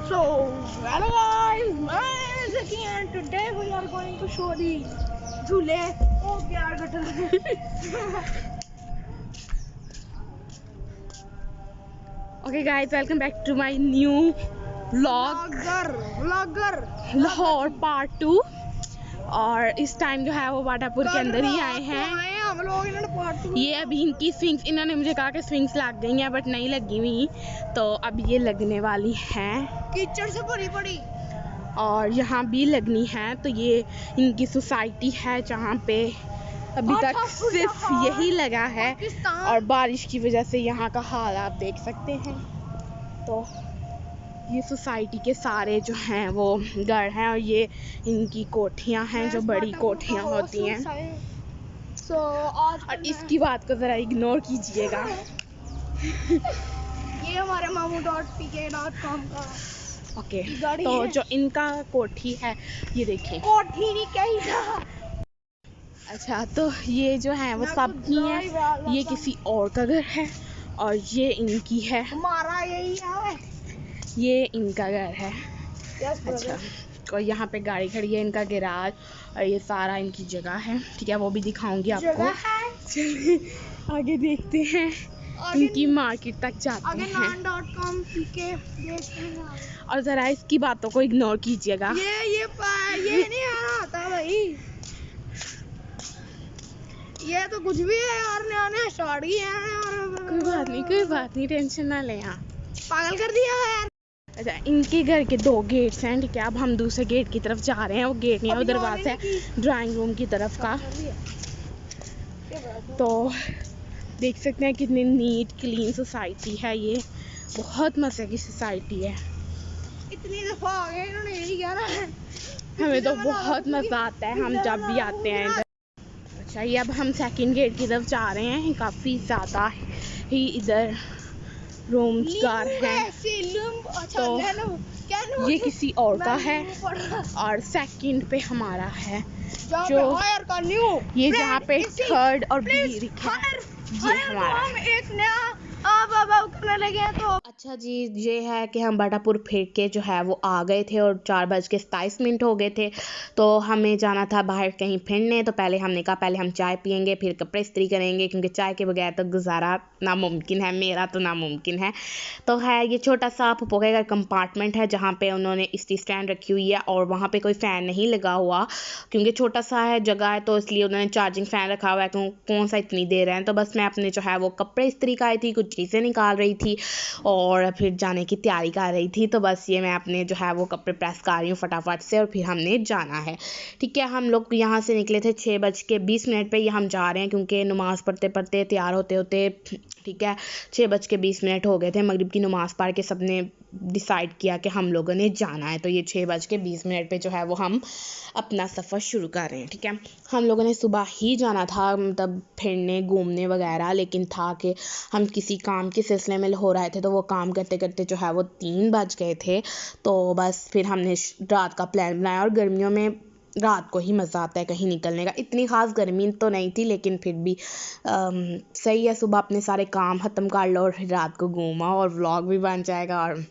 So, hello guys, my name is Zaki and today we are going to show the झूले. Oh यार gutter. Okay guys, welcome back to my new vlog Vlogger. Lahore part 2। और इस time जो है वो वाटापुर के अंदर ही आए हैं। हम लोग इन्होंने पार्ट 2. ये अभी इनकी स्विंग्स, इन्होंने मुझे कहा कि स्विंग्स लग गई हैं बट नहीं लगी हुई, तो अब ये लगने वाली हैं कीचड़ से भरी पड़ी और यहाँ भी लगनी है। तो ये इनकी सोसाइटी है जहाँ पे अभी तक सिर्फ यही लगा है और बारिश की वजह से यहाँ का हाल आप देख सकते हैं। तो ये सोसाइटी के सारे जो हैं वो घर हैं और ये इनकी कोठियाँ हैं जो बड़ी कोठियाँ होती हैं। और इसकी बात को ज़रा इग्नोर कीजिएगा। ये हमारे mamu.pk.com का ओके, तो जो इनका कोठी है ये देखें। कोठी नहीं कही था। अच्छा, तो ये जो है वो सबकी है, ये किसी और का घर है और ये इनकी है, हमारा यही है, ये इनका घर है। अच्छा, और यहाँ पे गाड़ी खड़ी है, इनका गैराज, और ये सारा इनकी जगह है। ठीक है, वो भी दिखाऊंगी आपको। चलिए आगे देखते हैं, इनकी मार्केट तक जाते हैं और ज़रा इसकी बातों को इग्नोर कीजिएगा। ये नहीं आ रहा था भाई, ये तो कुछ भी है यार, नया स्टार्ट ही है और कोई बात नहीं, टेंशन ना लें। यहाँ पागल कर दिया यार। अच्छा, इनके घर के 2 गेट्स हैं। ठीक है, अब हम दूसरे गेट की तरफ जा रहे हैं। वो गेट नहीं है, वो दरवाज़ा है ड्राइंग रूम की तरफ का। तो देख सकते हैं कितनी नीट क्लीन सोसाइटी है, ये बहुत मज़े की सोसाइटी है। इतनी दफ़ा आ गए इन्होंने यही कहना है, हमें तो बहुत मज़ा आता है हम जब भी आते हैं इधर। अच्छा, ये अब हम सेकंड गेट की तरफ जा रहे हैं। काफ़ी ज़्यादा ही इधर रोजगार हैं, तो ये किसी और का है और सेकंड पे हमारा है, जो ये जहाँ पे थर्ड और बी लिखा है ये हमारा है। एक नया करने लगे हैं। तो अच्छा जी, ये है कि हम बाटापुर फिर के जो है वो आ गए थे और 4:27 हो गए थे। तो हमें जाना था बाहर कहीं फिरने। तो पहले हमने कहा पहले हम चाय पियेंगे, फिर कपड़े इस्त्री करेंगे, क्योंकि चाय के बगैर तो गुजारा नामुमकिन है, मेरा तो नामुमकिन है। तो है ये छोटा सा फुप्पो का कंपार्टमेंट है जहाँ पे उन्होंने इस्त्री स्टैंड रखी हुई है और वहाँ पे कोई फ़ैन नहीं लगा हुआ, क्योंकि छोटा सा है जगह है, तो इसलिए उन्होंने चार्जिंग फ़ैन रखा हुआ है। कौन सा इतनी देर है। तो बस मैं अपने जो है वो कपड़े इस्त्री कर रही थी, कुछ चीज़ें निकाल रही थी और फिर जाने की तैयारी कर रही थी। तो बस ये मैं अपने जो है वो कपड़े प्रेस कर रही हूँ फटाफट से और फिर हमने जाना है। ठीक है, हम लोग यहाँ से निकले थे 6:20 पे, ये हम जा रहे हैं क्योंकि नमाज़ पढ़ते पढ़ते तैयार होते होते, ठीक है, 6:20 हो गए थे। मगरिब की नमाज़ पढ़ के सब ने डिसाइड किया कि हम लोगों ने जाना है। तो ये 6:20 पे जो है वो हम अपना सफ़र शुरू कर रहे हैं। ठीक है, हम लोगों ने सुबह ही जाना था, मतलब फिरने घूमने वगैरह, लेकिन था कि हम किसी काम के सिलसिले में लाहौर आए थे, तो वो काम करते करते जो है वो 3 बज गए थे। तो बस फिर हमने रात का प्लान बनाया और गर्मियों में रात को ही मज़ा आता है कहीं निकलने का। इतनी ख़ास गर्मी तो नहीं थी, लेकिन फिर भी सही है, सुबह अपने सारे काम ख़त्म कर लो और फिर रात को घूमा और व्लॉग भी बन जाएगा और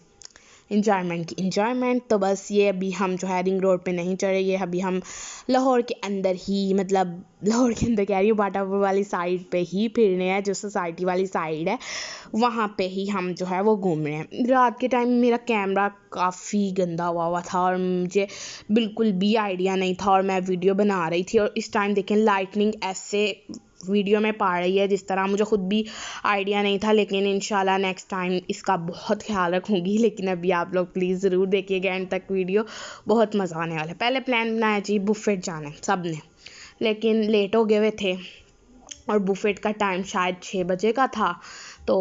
इंजॉयमेंट की इंजॉयमेंट। तो बस ये अभी हम जो है रिंग रोड पे नहीं चढ़े, ये अभी हम लाहौर के अंदर ही, मतलब लाहौर के अंदर कह रही हूँ, बाटापुर वाली साइड पे ही फिरने हैं, जो सोसाइटी वाली साइड है वहाँ पे ही हम जो है वो घूम रहे हैं। रात के टाइम मेरा कैमरा काफ़ी गंदा हुआ था और मुझे बिल्कुल भी आइडिया नहीं था और मैं वीडियो बना रही थी और इस टाइम देखें लाइटनिंग ऐसे वीडियो में पा रही है जिस तरह मुझे ख़ुद भी आइडिया नहीं था, लेकिन इंशाल्लाह नेक्स्ट टाइम इसका बहुत ख्याल रखूँगी। लेकिन अभी आप लोग प्लीज़ ज़रूर देखिएगा एंड तक वीडियो, बहुत मज़ा आने वाला है। पहले प्लान बनाया जी बुफेट जाना है सब ने, लेकिन लेट हो गए हुए थे और बुफेट का टाइम शायद 6 बजे का था। तो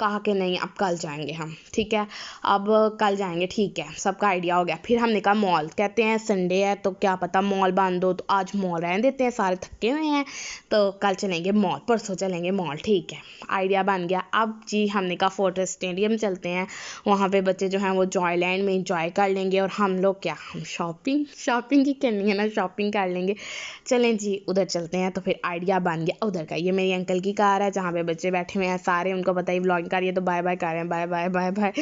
कहा कि नहीं अब कल जाएंगे हम। ठीक है, अब कल जाएंगे, ठीक है, सबका आइडिया हो गया। फिर हमने कहा मॉल, कहते हैं संडे है तो क्या पता मॉल बंद हो, तो आज मॉल रहने देते हैं, सारे थके हुए हैं, तो कल चलेंगे मॉल, परसों चलेंगे मॉल। ठीक है, आइडिया बन गया। अब जी हमने कहा फोर्ट स्टेडियम चलते हैं, वहाँ पे बच्चे जो हैं वो जॉयलैंड में इंजॉय कर लेंगे और हम लोग क्या, हम शॉपिंग ही करनी है ना, शॉपिंग कर लेंगे। चलें जी उधर चलते हैं। तो फिर आइडिया बन गया उधर का। ये मेरी अंकल की कार है जहाँ पे बच्चे बैठे हुए हैं सारे, उनको पता ही व्लॉगिंग कर रही है, तो बाय बाय कर रहे हैं, बाय बाय बाय बाय।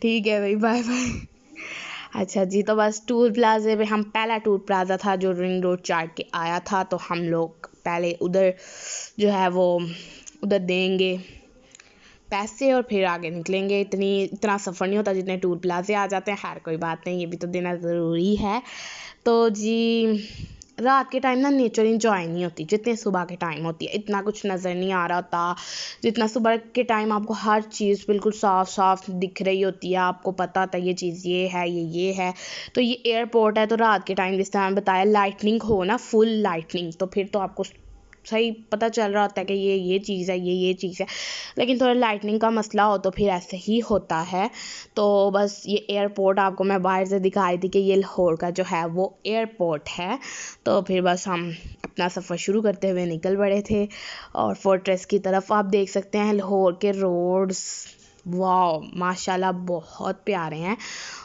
ठीक है भाई, बाय बाय। अच्छा जी, तो बस टूल प्लाज़े पे हम पहला टूल प्लाज़ा था जो रिंग रोड चाट के आया था, तो हम लोग पहले उधर जो है वो उधर देंगे पैसे और फिर आगे निकलेंगे। इतना सफ़र नहीं होता जितने टूल प्लाज़े आ जाते हैं। खैर कोई बात नहीं, ये भी तो देना ज़रूरी है। तो जी रात के टाइम ना नेचर इंजॉय नहीं होती जितने सुबह के टाइम होती है। इतना कुछ नज़र नहीं आ रहा होता जितना सुबह के टाइम आपको हर चीज़ बिल्कुल साफ साफ दिख रही होती है। आपको पता होता है ये चीज़ ये है, ये है। तो ये एयरपोर्ट है, तो रात के टाइम जिस तरह बताया लाइटनिंग हो ना, फुल लाइटनिंग, तो फिर तो आपको सही पता चल रहा होता है कि ये चीज़ है, ये चीज़ है। लेकिन थोड़ा लाइटनिंग का मसला हो तो फिर ऐसे ही होता है। तो बस ये एयरपोर्ट आपको मैं बाहर से दिखाई थी कि ये लाहौर का जो है वो एयरपोर्ट है। तो फिर बस हम अपना सफ़र शुरू करते हुए निकल पड़े थे और फोर्ट्रेस की तरफ। आप देख सकते हैं लाहौर के रोड्स, वाह माशाल्लाह बहुत प्यारे हैं।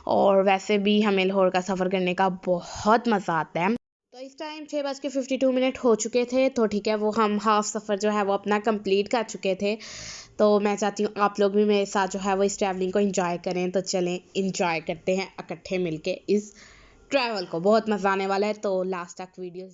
और वैसे भी हमें लाहौर का सफ़र करने का बहुत मज़ा आता है। तो इस टाइम 6:52 हो चुके थे, तो ठीक है वो हम हाफ सफ़र जो है वो अपना कंप्लीट कर चुके थे। तो मैं चाहती हूँ आप लोग भी मेरे साथ जो है वो इस ट्रैवलिंग को एंजॉय करें। तो चलें एंजॉय करते हैं इकट्ठे मिलके इस ट्रैवल को, बहुत मज़ा आने वाला है। तो लास्ट तक वीडियो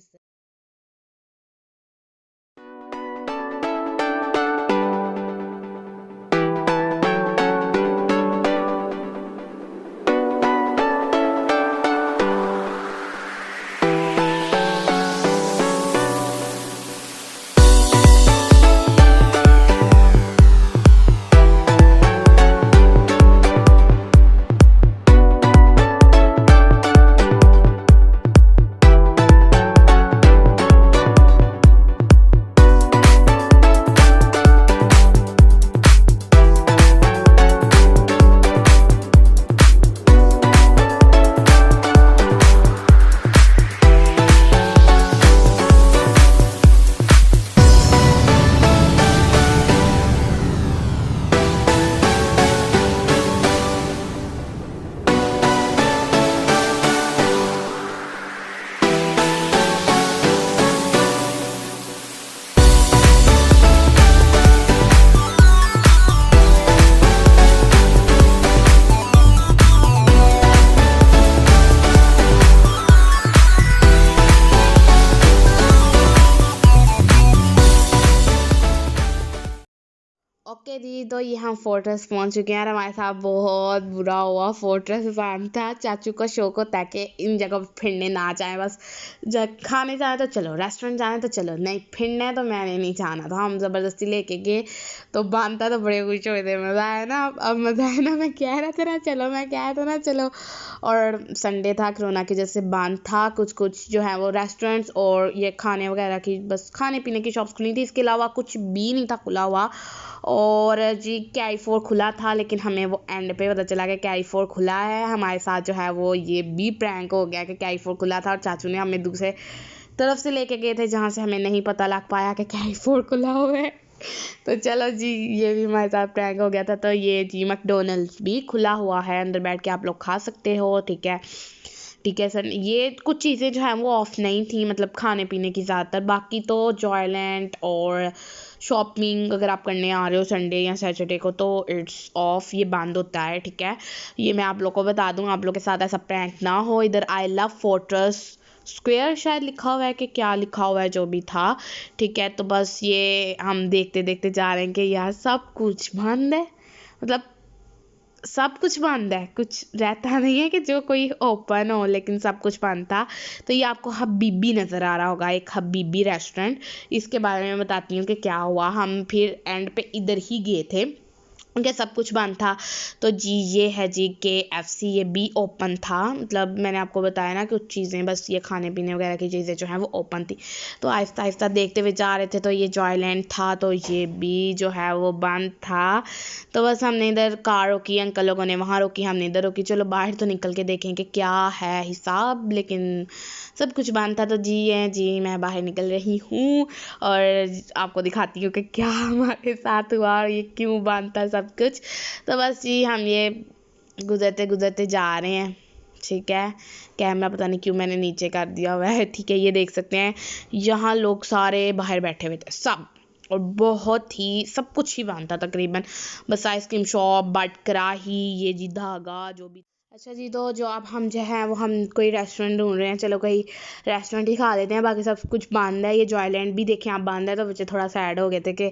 ओके जी। तो ये हम फोर्ट्रेस पहुंच चुके हैं और हमारे साथ बहुत बुरा हुआ। फोर्ट्रेस बंद था। चाचू को शौक होता है कि इन जगह पर फिरने ना जाए, बस जब खाने जाए तो चलो, रेस्टोरेंट जाए तो चलो, नहीं फिरना है तो मैंने नहीं जाना था। हम ज़बरदस्ती लेके गए तो बंद था, तो बड़े खुश हुए थे। मज़ा आया ना, अब मज़ा आया ना। मैं कह रहा था ना चलो, मैं कह रहा था ना चलो। और संडे था, कोरोना की वजह से बंद था कुछ जो है वो रेस्टोरेंट्स और ये खाने वगैरह की, बस खाने पीने की शॉप्स खुली थी। इसके अलावा कुछ भी नहीं था खुला हुआ। और जी कैरी4 खुला था, लेकिन हमें वो एंड पे पता चला कि कैरी4 खुला है। हमारे साथ जो है वो ये भी प्रैंक हो गया कि कैरी4 खुला था और चाचू ने हमें दूसरे तरफ से लेके गए थे जहाँ से हमें नहीं पता लग पाया कि कैरी4 खुला हुआ है। तो चलो जी, ये भी हमारे साथ प्रैंक हो गया था। तो ये जी मैकडोनल्ड्स भी खुला हुआ है, अंदर बैठ के आप लोग खा सकते हो। ठीक है सर। ये कुछ चीज़ें जो हैं वो ऑफ नहीं थी, मतलब खाने पीने की ज़्यादातर। बाकी तो जॉयलैंड और शॉपिंग अगर आप करने आ रहे हो संडे या सैटरडे को तो इट्स ऑफ, ये बंद होता है। ठीक है, ये मैं आप लोग को बता दूँ, आप लोग के साथ ऐसा प्रैंक ना हो। इधर आई लव फोर्ट्रेस स्क्वायर शायद लिखा हुआ है कि क्या लिखा हुआ है, जो भी था। ठीक है, तो बस ये हम देखते देखते जा रहे हैं कि यार सब कुछ बंद है, मतलब सब कुछ बंद है। कुछ रहता नहीं है कि जो कोई ओपन हो, लेकिन सब कुछ बंद था। तो ये आपको हबीबी नज़र आ रहा होगा, एक हबीबी रेस्टोरेंट। इसके बारे में बताती हूँ कि क्या हुआ। हम फिर एंड पे इधर ही गए थे उनके, सब कुछ बंद था। तो जी ये है जी KFC, ये भी ओपन था। मतलब मैंने आपको बताया ना कुछ चीज़ें, बस ये खाने पीने वगैरह की चीज़ें जो हैं वो ओपन थी। तो आहिस्ता आहिस्ता देखते हुए जा रहे थे। तो ये जॉयलैंड था, तो ये भी जो है वो बंद था। तो बस हमने इधर कार रोकी, अंकल लोगों ने वहाँ रोकी, हमने इधर रोकी। चलो बाहर तो निकल के देखें कि क्या है हिसाब, लेकिन सब कुछ बंद था। तो जी मैं बाहर निकल रही हूँ और आपको दिखाती हूँ कि क्या हमारे साथ हुआ और ये क्यों बंद था सब कुछ। तो बस जी हम ये गुजरते गुजरते जा रहे हैं। ठीक है, कैमरा पता नहीं क्यों मैंने नीचे कर दिया हुआ है। ठीक है, ये देख सकते हैं यहाँ लोग सारे बाहर बैठे हुए थे सब, और बहुत ही सब कुछ ही बंद था तकरीबन। बस आइसक्रीम शॉप, बट कराही, ये जी धागा जो भी अच्छा जी, तो जो अब हम जो है वो हम कोई रेस्टोरेंट ढूंढ रहे हैं। चलो कोई रेस्टोरेंट ही खा लेते हैं, बाकी सब कुछ बंद है। ये जॉयलैंड भी देखें आप बंद है, तो बच्चे थोड़ा सैड हो गए थे कि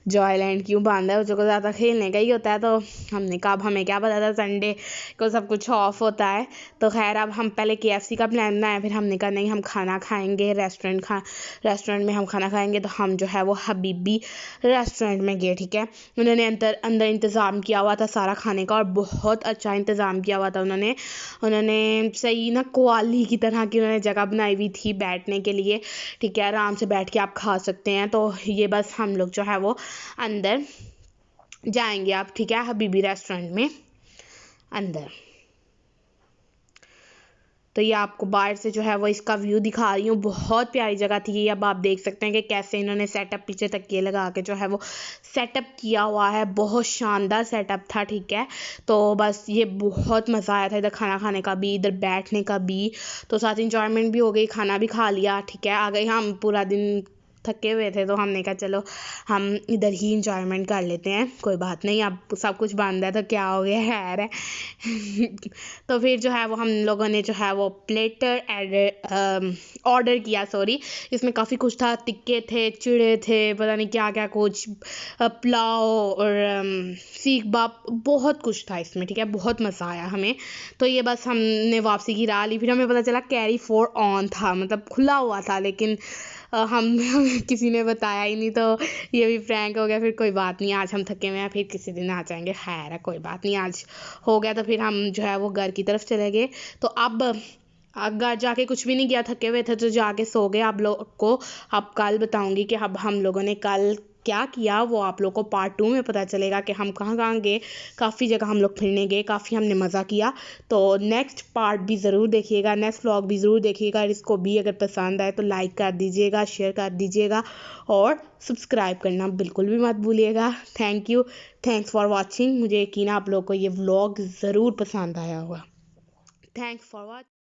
जॉयलैंड क्यों बंद है, बच्चों को ज़्यादा खेलने का ही होता है। तो हमने कहा अब हमें क्या पता था संडे को सब कुछ ऑफ होता है। तो खैर अब हम पहले KFC का प्लान बनाया, फिर हमने कहा नहीं हम खाना खाएँगे रेस्टोरेंट में हम खाना खाएँगे। तो हम जो है वो हबीबी रेस्टोरेंट में गए, ठीक है। उन्होंने अंदर इंतज़ाम किया हुआ था सारा खाने का, और बहुत अच्छा इंतज़ाम किया हुआ था उन्होंने सही ना कवाली की तरह की उन्होंने जगह बनाई हुई थी बैठने के लिए, ठीक है। आराम से बैठ के आप खा सकते हैं। तो ये बस हम लोग जो है वो अंदर जाएंगे आप, ठीक है, हबीबी रेस्टोरेंट में अंदर। तो ये आपको बाहर से जो है वो इसका व्यू दिखा रही हूँ। बहुत प्यारी जगह थी ये। अब आप देख सकते हैं कि कैसे इन्होंने सेटअप पीछे तकिए लगा के जो है वो सेटअप किया हुआ है। बहुत शानदार सेटअप था, ठीक है। तो बस ये बहुत मज़ा आया था इधर खाना खाने का भी, इधर बैठने का भी। तो साथ इंजॉयमेंट भी हो गई, खाना भी खा लिया, ठीक है। आ गए हम, पूरा दिन थके हुए थे, तो हमने कहा चलो हम इधर ही इंजॉयमेंट कर लेते हैं। कोई बात नहीं, अब सब कुछ बंद है तो क्या हो गया है तो फिर जो है वो हम लोगों ने जो है वो प्लेटर ऑर्डर किया, सॉरी। इसमें काफ़ी कुछ था, टिक्के थे, चिड़े थे, पता नहीं क्या क्या कुछ, पुलाव और सीख बाप, बहुत कुछ था इसमें, ठीक है। बहुत मज़ा आया हमें। तो ये बस हमने वापसी की राह ली। फिर हमें पता चला कैरी फॉर ऑन था, मतलब खुला हुआ था, लेकिन हम किसी ने बताया ही नहीं। तो ये भी प्रैंक हो गया। फिर कोई बात नहीं, आज हम थके हुए हैं, फिर किसी दिन आ जाएंगे। खैर है, कोई बात नहीं, आज हो गया। तो फिर हम जो है वो घर की तरफ चले गए। तो अब घर जाके कुछ भी नहीं किया, थके हुए थे तो जाके सो गए। आप लोग को अब कल बताऊंगी कि अब हम लोगों ने कल क्या किया, वो आप लोग को पार्ट 2 में पता चलेगा कि हम कहाँ कहाँ गए। काफ़ी जगह हम लोग फिरने गए, काफ़ी हमने मज़ा किया। तो नेक्स्ट पार्ट भी ज़रूर देखिएगा, नेक्स्ट व्लॉग भी ज़रूर देखिएगा। इसको भी अगर पसंद आए तो लाइक कर दीजिएगा, शेयर कर दीजिएगा, और सब्सक्राइब करना बिल्कुल भी मत भूलिएगा। Thank you, thanks for watching. मुझे यकीन है आप लोग को ये व्लॉग ज़रूर पसंद आया होगा। Thanks for watching.